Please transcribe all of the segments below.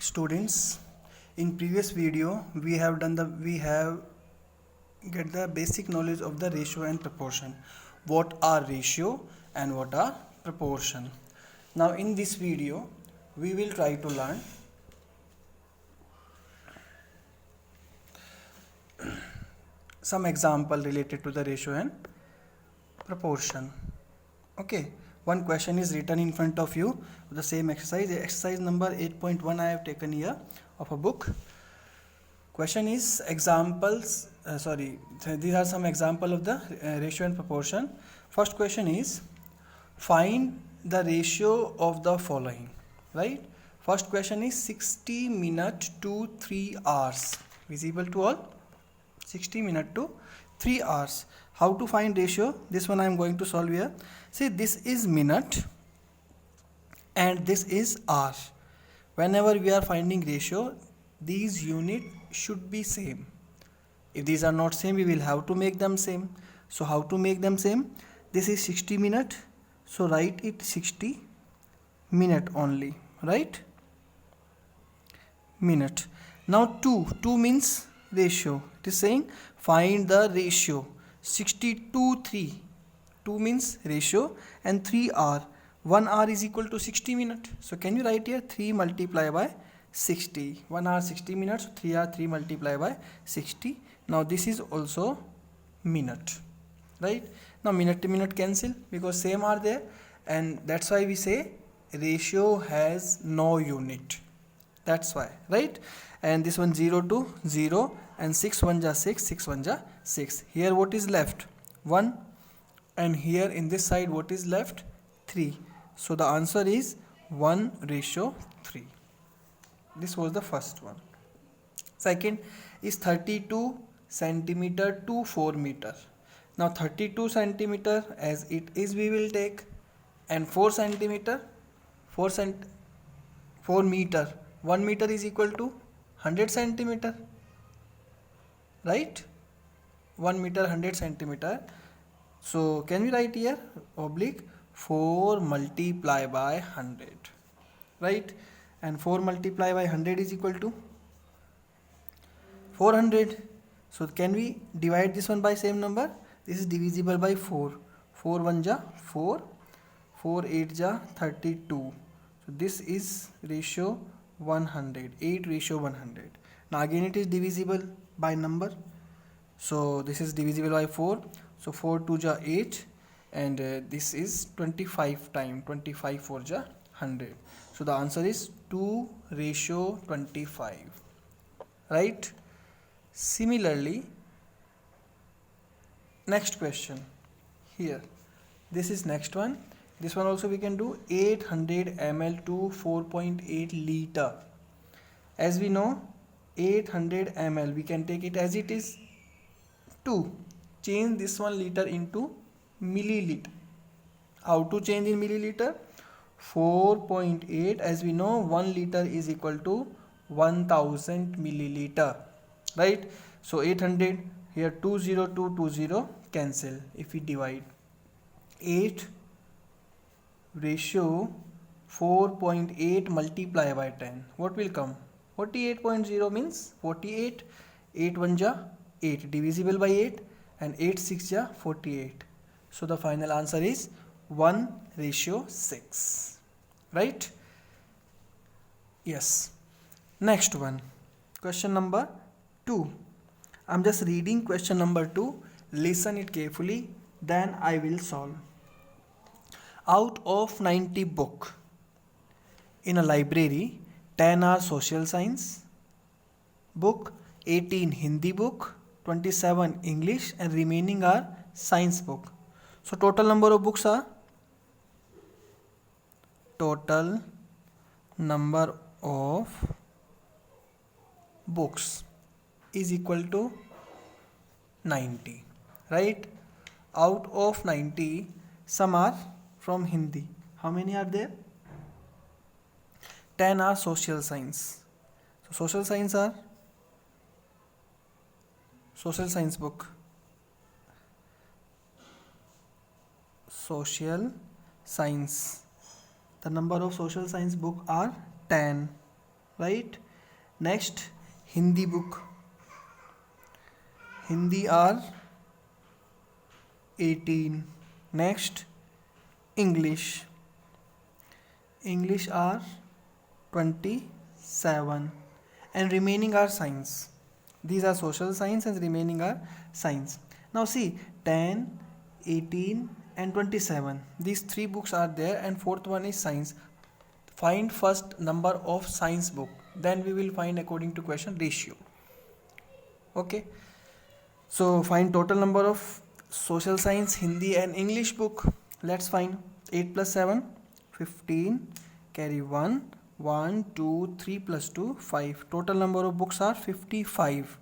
Students, in previous video we have get the basic knowledge of the ratio and proportion. What are ratio and what are proportion? Now in this video we will try to learn some example related to the ratio and proportion. Okay, one question is written in front of you, the same exercise number 8.1 I have taken here of a book. Question is examples, these are some example of the ratio and proportion. First question is find the ratio of the following, right? First question is 60 minutes to 3 hours, visible to all. 60 minutes to 3 hours. How to find ratio? This one I am going to solve here. See, this is minute and this is hour. Whenever we are finding ratio, these unit should be same. If these are not same, we will have to make them same. So how to make them same? This is 60 minute, so write it 60 minute only, right? Minute. Now 2 means ratio. It is saying find the ratio. 60 to 3. 2 means ratio and 3 hour. 1 hour is equal to 60 minutes. So can you write here 3 multiplied by 60. 1 hour 60 minutes, 3 hour 3 multiplied by 60. Now this is also minute, right? Now minute to minute cancel because same are there, and that's why we say ratio has no unit. That's why, right? And this one 0 to 0 and 6 1 ja 6, 6 1 ja 6. Here what is left? 1, and here in this side what is left? 3. So the answer is 1:3. This was the first one. Second is 32 centimeter to 4 meter. Now 32 centimeter as it is we will take, and 4 centimeter 4 meter, 1 meter is equal to 100 centimeter, right? 1 meter 100 centimeter. So can we write here oblique 4 multiplied by 100, right? And 4 multiplied by 100 is equal to 400. So can we divide this one by same number? This is divisible by 4. 4 1 ja 4, 4 8 ja 32. So this is ratio 100, 8:100. Now again it is divisible by number. So this is divisible by 4. So 4 2 ja 8, and this is 25 times 25 4 ja 100. So the answer is 2:25, right? Similarly, next question here. This is next one. This one also we can do 800 ml to 4.8 liter. As we know, 800 ml we can take it as it is. To change this 1 liter into milliliter. How to change in milliliter? 4.8, as we know 1 liter is equal to 1000 milliliter, right? So 800 here 20 cancel. If we divide 8 ratio 4.8 multiplied by 10, what will come? 48.0 means 48. 8 1 ja 8, divisible by 8, and 8 6 ja 48. So the final answer is 1:6, right? Yes. Next one, question number 2. I'm just reading question number 2. Listen it carefully, then I will solve. Out of 90 book in a library, 10 are social science book, 18 Hindi book, 27 English, and remaining are science book. So total number of books are, total number of books is equal to 90, right? Out of 90, some are from Hindi. How many are there? 10 are social science. So social science are social science book, social science. The number of social science book are 10, right? Next, Hindi book. Hindi are 18. Next, English. English are 27. And remaining are science. These are social science and remaining are science. Now see, 10, 18 and 27. These three books are there and fourth one is science. Find first number of science book. Then we will find according to question ratio. Okay. So find total number of social science, Hindi and English book. Let's find 8 plus 7, 15, carry 1, 1, 2, 3 plus 2, 5. Total number of books are 55.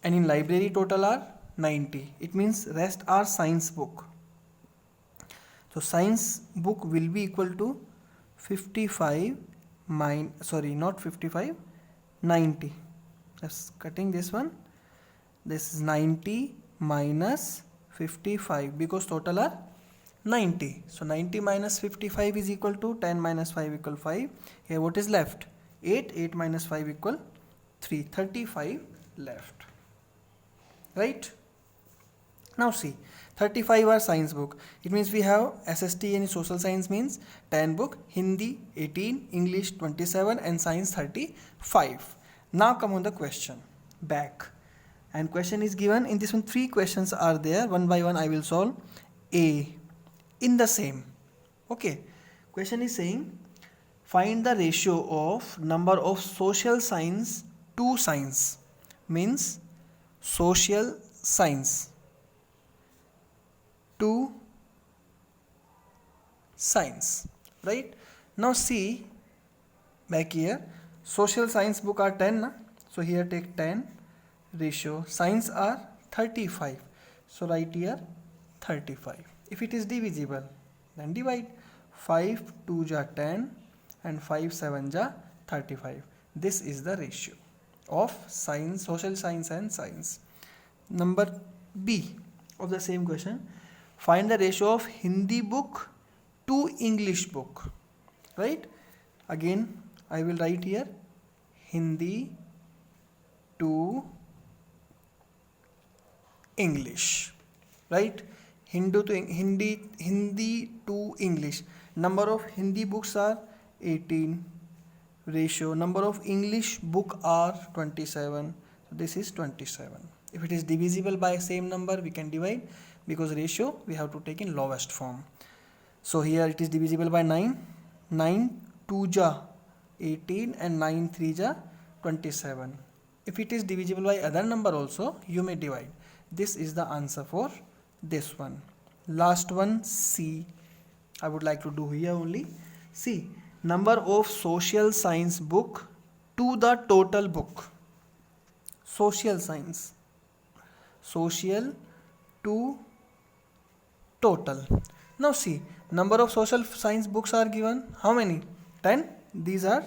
And in library total are 90. It means rest are science book. So science book will be equal to 55 not 55, 90. Just cutting this one. This is 90 minus 55 because total are 90. So 90 minus 55 is equal to 10 minus 5 equal 5. Here what is left? 8. 8 minus 5 equal 3. 35 left. Right? Now see, 35 are science book. It means we have SST and social science means 10 book, Hindi 18, English 27 and science 35. Now come on the question. Back. And question is given. In this one 3 questions are there. One by one I will solve. A. In the same. Okay. Question is saying find the ratio of number of social science to science. Means social science to science. Right? Now see back here. Social science book are 10. Na? So here take 10. Ratio science are 35, so write here 35. If it is divisible then divide. 5 2 ja 10 and 5 7 ja 35. This is the ratio of science, social science and science. Number B of the same question, find the ratio of Hindi book to English book. Right? Again I will write here Hindi to English, right? Hindi to English. Number of Hindi books are 18. Ratio number of English book are 27. So this is 27. If it is divisible by same number, we can divide, because ratio we have to take in lowest form. So here it is divisible by 9. 9 2 ja 18 and 9 3 ja 27. If it is divisible by other number also, you may divide. This is the answer for this one. Last one, C. I would like to do here only. C. Number of social science book to the total book. Social science. Social to total. Now see, number of social science books are given. How many? 10. These are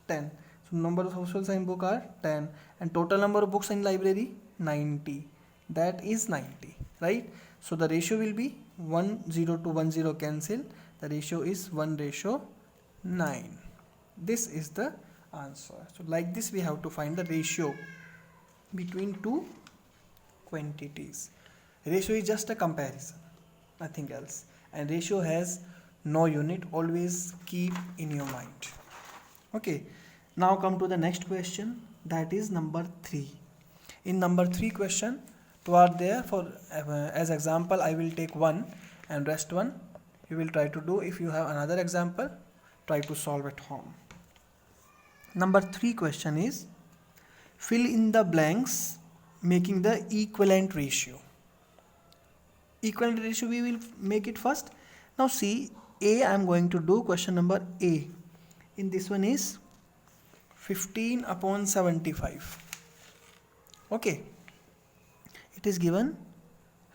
10. So number of social science book are 10. And total number of books in library 90. That is 90, right? So the ratio will be 1 0 to 1 0 cancel. The ratio is 1:9. This is the answer. So like this we have to find the ratio between two quantities. Ratio is just a comparison, nothing else. And ratio has no unit. Always keep in your mind. Okay. Now come to the next question. That is number 3. In number 3 question, 2 are there. For as example I will take one and rest one you will try to do. If you have another example, try to solve at home. Number 3 question is fill in the blanks making the equivalent ratio. Equivalent ratio we will make it first. Now see, A I am going to do question number A. In this one is 15/75. Okay. It is given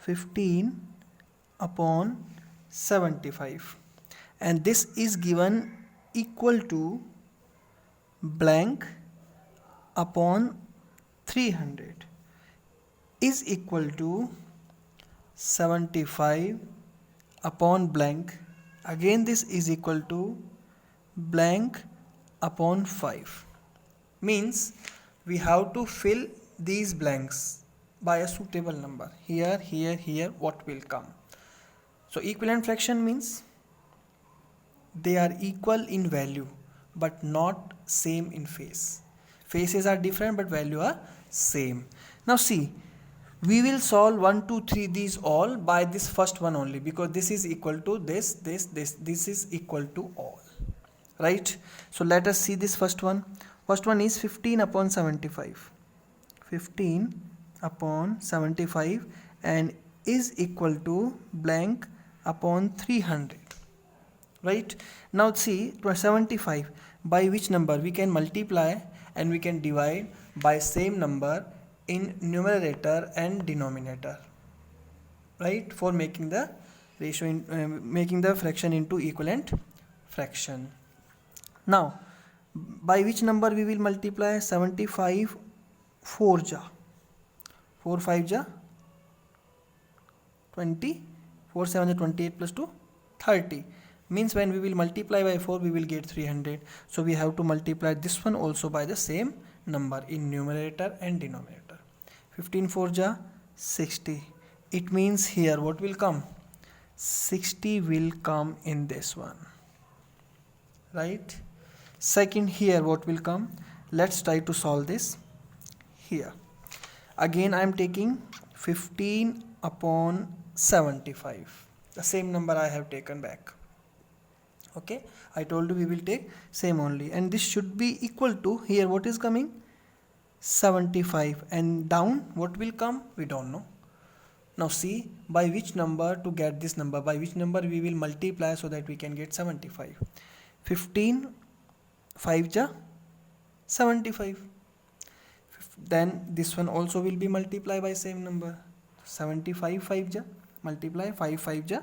15/75 and this is given equal to blank upon 300 is equal to 75 upon blank. Again this is equal to blank upon 5. Means we have to fill these blanks by a suitable number. Here, here, here, what will come? So equivalent fraction means they are equal in value but not same in face. Faces are different but value are same. Now see, we will solve 1, 2, 3 these all by this first one only, because this is equal to this is equal to all, right? So let us see this first one. First one is 15 upon 75. 15 upon 75 and is equal to blank upon 300, right? Now see, 75 by which number we can multiply and we can divide by same number in numerator and denominator, right, for making the ratio making the fraction into equivalent fraction. Now by which number we will multiply? 75 4 ja 4 5 ja 20, 4 7 ja 28 plus 2 30. Means when we will multiply by 4 we will get 300. So we have to multiply this one also by the same number in numerator and denominator. 15 4 ja 60. It means here what will come? 60 will come in this one, right? Second, here what will come? Let's try to solve this. Here again I am taking 15 upon 75, the same number I have taken back. Okay, I told you we will take same only, and this should be equal to, here what is coming? 75, and down what will come? We don't know. Now see, by which number to get this number, by which number we will multiply so that we can get 75. 15 5 ja 75. Then this one also will be multiplied by same number. 75 5 ja multiply 5 5 ja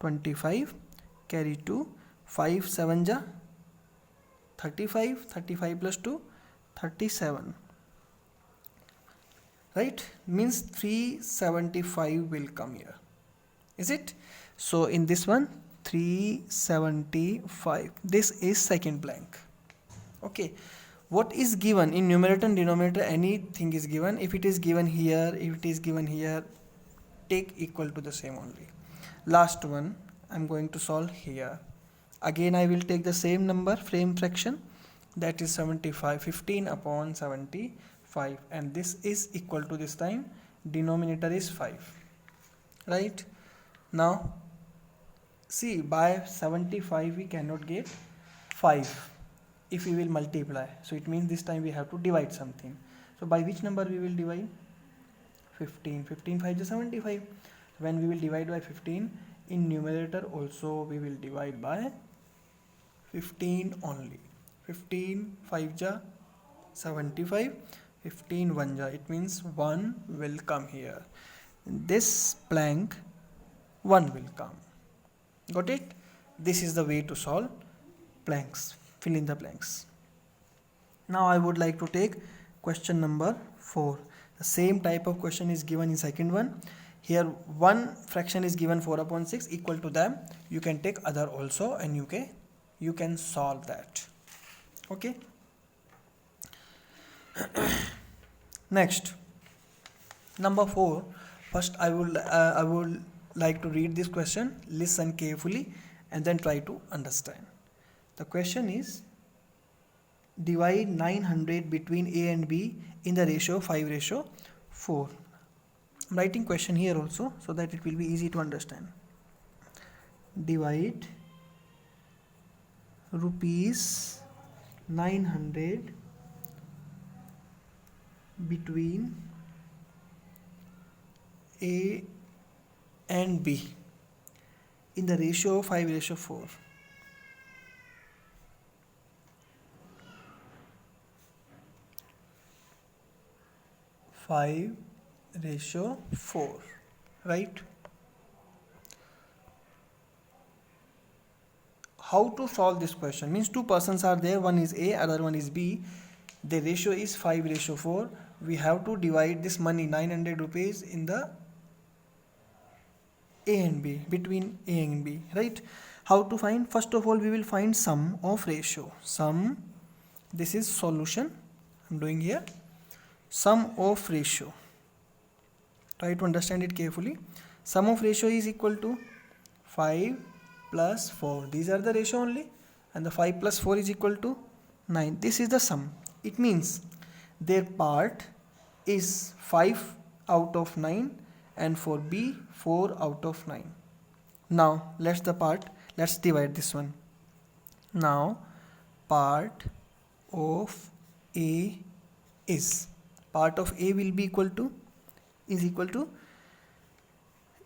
25, carry 2, 5 7 ja 35, 35 plus 2 37, right? Means 375 will come here, is it? So in this one 375, this is second blank. Okay, what is given in numerator and denominator? Anything is given. If it is given here, if it is given here, take equal to the same only. Last one I'm going to solve here. Again I will take the same number, frame fraction, that is 75, 15 upon 75, and this is equal to, this time denominator is 5, right? Now see, by 75 we cannot get 5 if we will multiply, so it means this time we have to divide something. So by which number we will divide? 15. 15 5 is 75. When we will divide by 15, in numerator also we will divide by 15 only. 15 5 ja 75, 15 1 ja, it means 1 will come here. This blank 1 will come. Got it? This is the way to solve blanks, fill in the blanks. Now I would like to take question number 4. The same type of question is given in second one. Here one fraction is given 4 upon 6 equal to them. You can take other also and you can solve that. Okay. Next, number 4. First I would like to read this question, listen carefully and then try to understand. The question is, divide 900 between A and B in the ratio 5:4. I'm writing question here also so that it will be easy to understand. Divide rupees 900 between A and B in the ratio 5:4. 5:4, right? How to solve this question? Means two persons are there, one is A, other one is B. The ratio is 5:4. We have to divide this money 900 rupees in the A and B, between A and B, right? How to find? First of all we will find sum of ratio. Sum This is solution. I'm doing here sum of ratio. Try to understand it carefully. Sum of ratio is equal to 5 plus 4. These are the ratio only, and the 5 plus 4 is equal to 9. This is the sum. It means their part is 5 out of 9, and for B 4 out of 9. Now let's divide this one. Now part of A will be equal to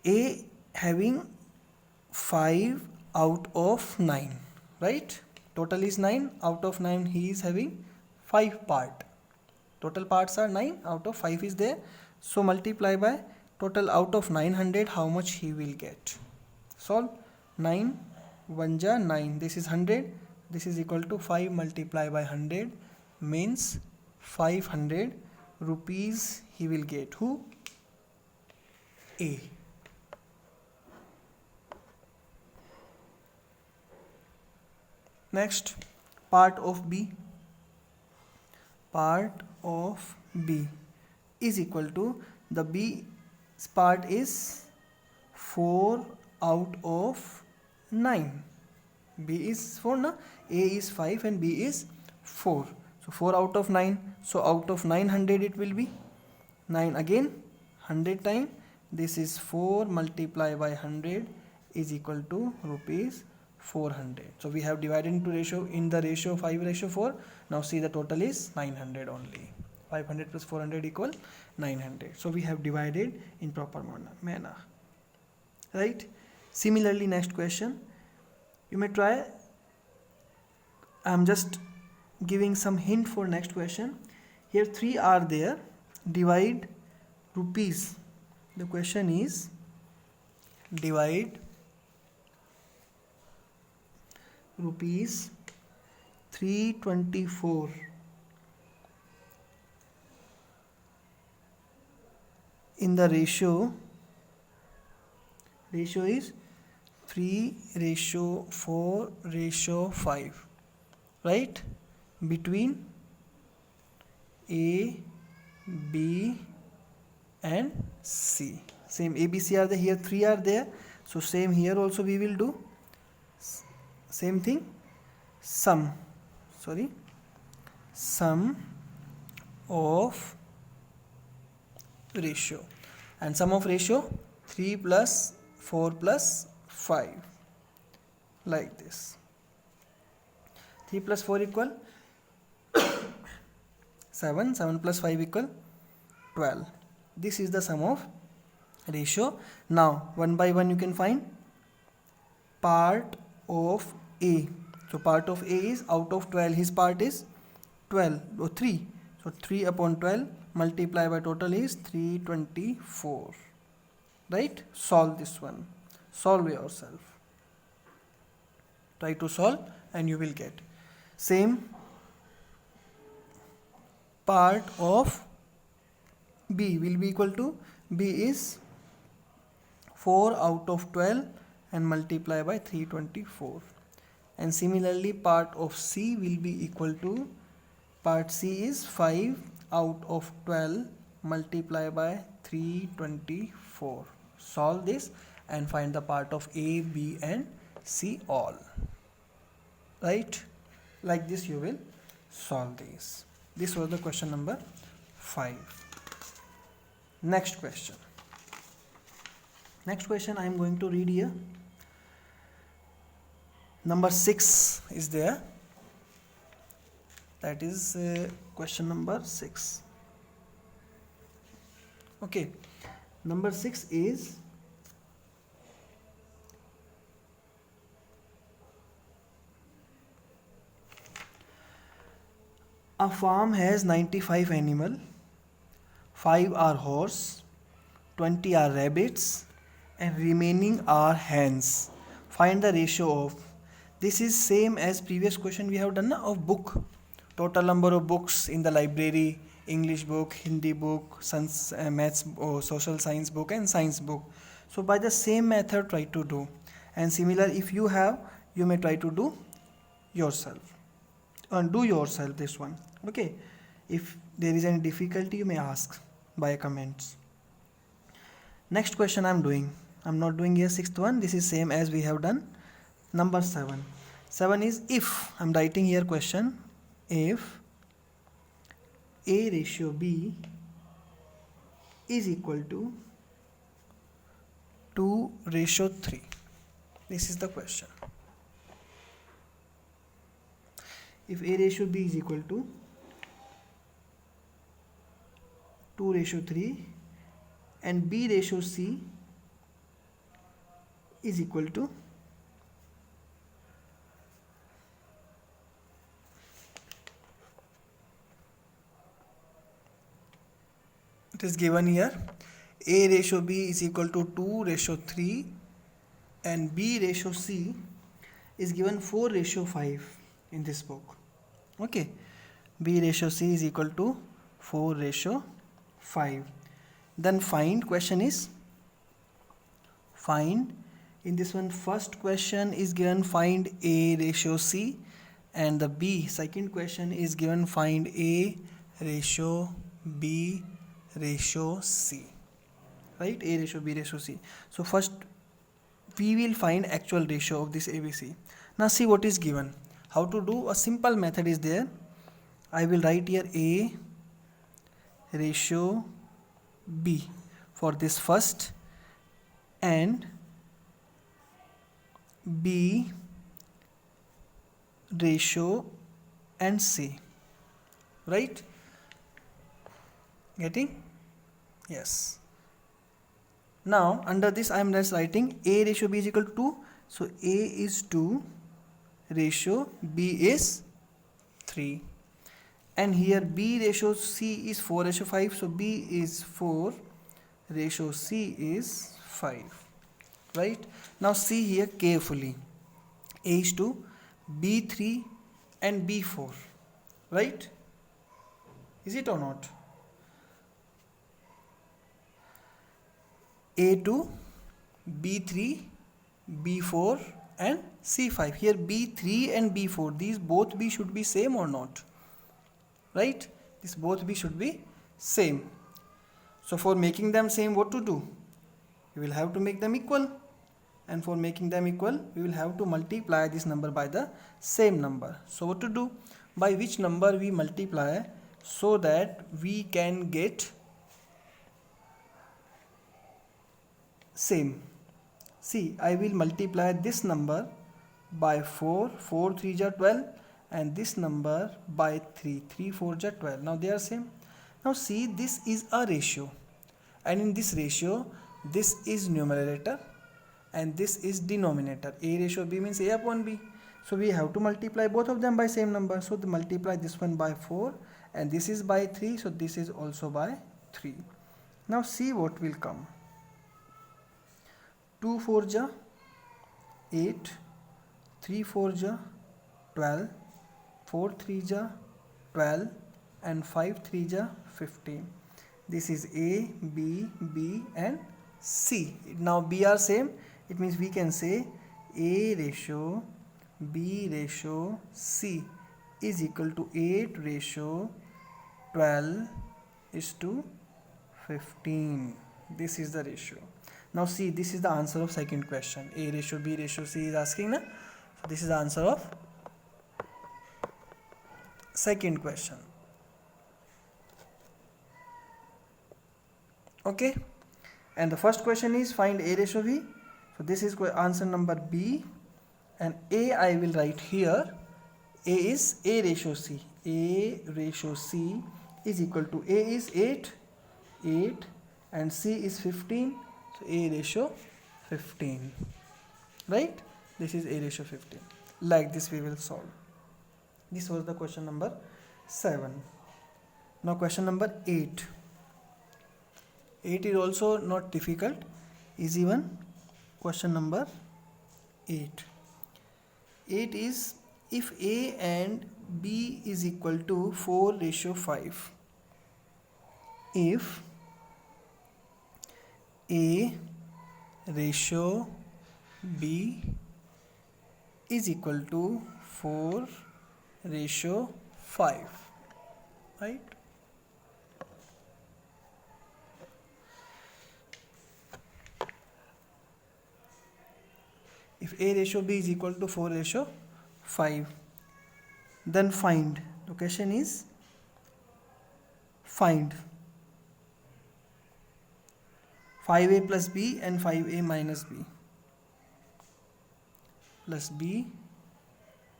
A having 5 out of 9, right? Total is 9. Out of 9 he is having 5 part. Total parts are 9, out of 5 is there. So multiply by total out of 900, how much he will get. Solve. 9 1 ja 9. This is 100. This is equal to 5 multiplied by 100, means 500 rupees he will get. Who? A. Next, part of B. Part of B is equal to, the B's part is 4 out of 9. B is 4 na? A is 5 and B is 4. So 4 out of 9. So out of 900 it will be 9 again 100 time. This is 4 multiplied by 100 is equal to rupees 400. So we have divided into ratio, in the ratio 5:4. Now see, the total is 900 only. 500 plus 400 equal 900. So we have divided in proper manner. Right? Similarly, next question. You may try. I am just giving some hint for next question. Here 3 are there. Divide rupees. The question is divide rupees 324 in the ratio is 3:4:5, right? Between A, B and C. Same A, B, C are there. Here 3 are there. So same here also we will do. Same thing. Sum of ratio. And sum of ratio 3 plus 4 plus 5. Like this. 3 plus 4 equal 7. 7 plus 5 equal 12. This is the sum of ratio. Now one by one you can find part of A. So part of A is out of 12. His part is 12 or 3. So 3 upon 12 multiply by total is 324. Right? Solve this one. Solve yourself. Try to solve and you will get. Same part of B will be equal to, B is 4 out of 12 and multiply by 324. And similarly part of C will be equal to, part C is 5 out of 12 multiply by 324. Solve this and find the part of A, B and C all. Right? Like this you will solve these. This was the question number 5. Next question. Next question I am going to read here. Number 6 is there. That is question number 6. Okay. Number 6 is a farm has 95 animals. 5 are horse, 20 are rabbits and remaining are hens. Find the ratio of. This is same as previous question we have done of book. Total number of books in the library, English book, Hindi book, maths, social science book and science book. So by the same method try to do. And similar if you have, you may try to do yourself. do yourself this one. Okay, if there is any difficulty you may ask by comments. Next question I'm not doing here sixth one. This is same as we have done number 7. 7 is if I'm writing here question, if A ratio B is equal to 2 ratio 3. This is the question. If A ratio B is equal to 2 ratio 3 and B ratio C is equal to it is given here A ratio B is equal to 2 ratio 3 and B ratio C is given 4 ratio 5 in this book. Okay, B ratio C is equal to 4 ratio 5. Then find, question is find. In this one, first question is given find A ratio C, and the B second question is given find A ratio B ratio C, right? A ratio B ratio C. So first we will find actual ratio of this ABC. Now see what is given. How to do? A simple method is there. I will write here A ratio B for this first and B ratio and C, right? Getting? Yes. Now under this I am just writing A ratio B is equal to 2. So A is 2, ratio B is 3. And here B ratio C is 4 ratio 5. So B is 4, ratio C is 5. Right? Now see here carefully. A is 2, B3 and B4. Right? Is it or not? A2, B3, B4 and C5. Here B3 and B4, these both B should be same or not? Right? This both B should be same. So for making them same, what to do? We will have to make them equal. And for making them equal, we will have to multiply this number by the same number. So what to do? By which number we multiply so that we can get same. See, I will multiply this number by 4, 4 3 are 12, and this number by 3, 3 4 are 12. Now they are same. Now see, this is a ratio, and in this ratio, this is numerator and this is denominator. A ratio B means A upon B. So we have to multiply both of them by same number. So they multiply this one by 4 and this is by 3. So this is also by 3. Now see what will come. 2 4 ja 8, 3 4 ja 12, 4 3 ja 12 and 5 3 ja 15. This is A, B, B and C. Now B are same. It means we can say A ratio B ratio C is equal to 8 ratio 12 is to 15. This is the ratio. Now see, this is the answer of second question. A ratio B ratio C is asking na? So this is the answer of second question. Okay, and the first question is find A ratio B. So this is answer number B, and A I will write here. A is A ratio C. A ratio C is equal to A is 8 and C is 15. So A ratio 15. Right? This is A ratio 15. Like this we will solve. This was the question number 7. Now question number 8. 8 is also not difficult. Easy one. Question number 8. 8 is if A and B is equal to 4 ratio 5. If A ratio B is equal to 4 ratio 5, right? If A ratio B is equal to 4 ratio 5, then find. The question is find 5A plus B and 5A minus B plus B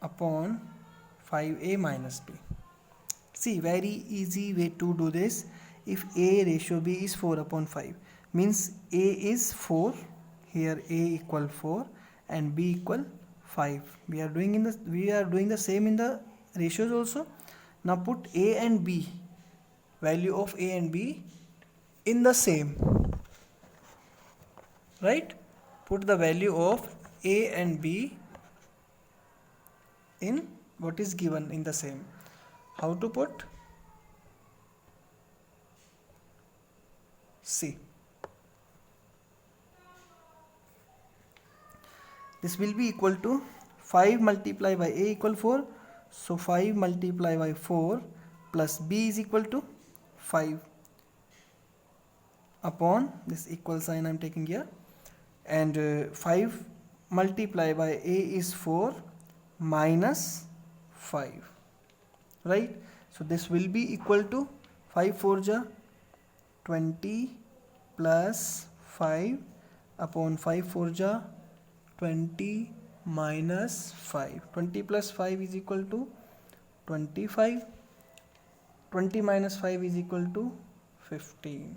upon 5A minus B. See, very easy way to do this. If A ratio B is 4 upon 5, means A is 4, here A equal 4 and B equal 5. We are doing the same in the ratios also. Now put A and B, value of A and B in the same, right? Put the value of A and B in what is given in the same. How to put? See, this will be equal to 5 multiplied by A equal 4, so 5 multiplied by 4 plus B is equal to 5 upon this equal sign I am taking here, and 5 multiplied by A is 4 minus 5, right? So this will be equal to 5 4 ja 20 plus 5 upon 5 4 ja 20 minus 5. 20 plus 5 is equal to 25. 20 minus 5 is equal to 15.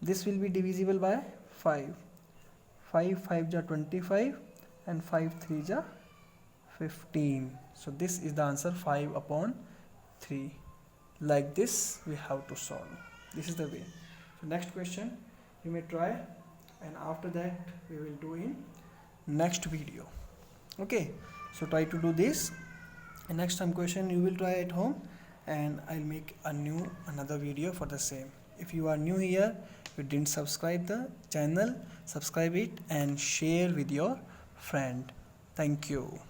This will be divisible by 5. 5 5 ja 25 and 5 3 ja 15. So this is the answer, 5 upon 3. Like this we have to solve. This is the way. So next question you may try, and after that we will do in next video. Okay, so try to do this, and next time question you will try at home, and I'll make another video for the same. If you are new here, you didn't subscribe the channel, subscribe it and share with your friend. Thank you.